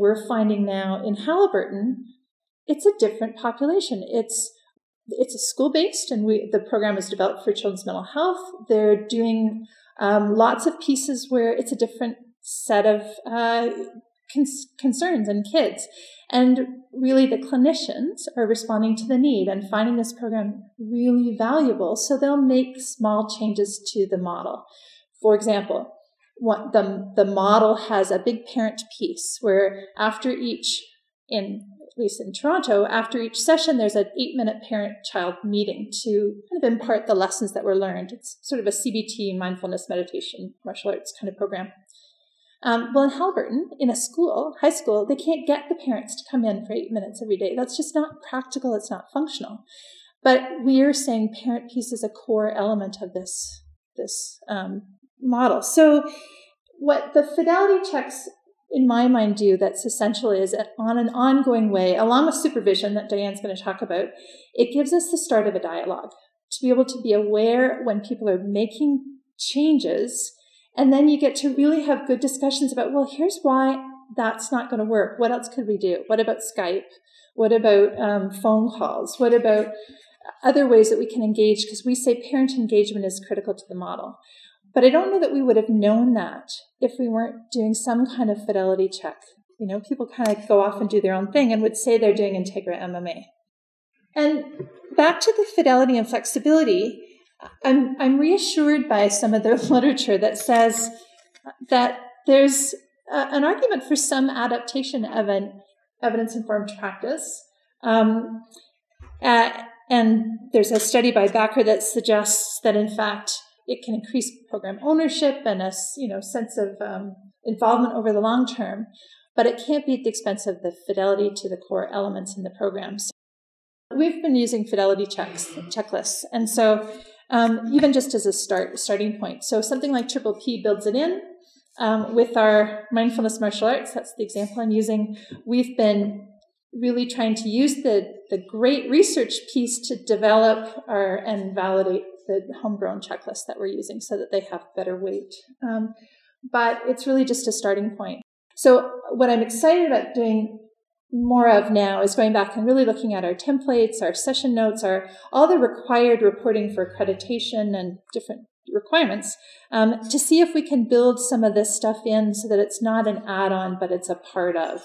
we're finding now in Haliburton, it's a different population. It's a school-based, and the program is developed for children's mental health. They're doing lots of pieces where it's a different set of concerns in kids. And really the clinicians are responding to the need and finding this program really valuable. So they'll make small changes to the model. For example, the model has a big parent piece where after each, at least in Toronto, after each session, there's an 8-minute parent-child meeting to kind of impart the lessons that were learned. It's sort of a CBT, mindfulness, meditation, martial arts kind of program. Well, in Haliburton, in a school, high school, they can't get the parents to come in for 8 minutes every day. That's just not practical. It's not functional. But we're saying parent piece is a core element of this model. So what the fidelity checks, in my mind, do that's essential is on an ongoing way, along with supervision that Diane's going to talk about, it gives us the start of a dialogue to be able to be aware when people are making changes. And then you get to really have good discussions about, well, here's why that's not going to work. What else could we do? What about Skype? What about phone calls? What about other ways that we can engage? Because we say parent engagement is critical to the model. But I don't know that we would have known that if we weren't doing some kind of fidelity check. You know, people kind of go off and do their own thing and would say they're doing Integra MMA. And back to the fidelity and flexibility, I'm reassured by some of the literature that says that there's an argument for some adaptation of an evidence-informed practice. And there's a study by Backer that suggests that, in fact, it can increase program ownership and a sense of involvement over the long term, but it can't be at the expense of the fidelity to the core elements in the programs. We've been using fidelity checklists, and so even just as a starting point. So something like Triple P builds it in with our mindfulness martial arts. That's the example I'm using. We've been really trying to use the great research piece to develop and validate the homegrown checklists that we're using so that they have better weight. But it's really just a starting point. So what I'm excited about doing more of now is going back and really looking at our templates, our session notes, all the required reporting for accreditation and different requirements to see if we can build some of this stuff in so that it's not an add-on, but it's a part of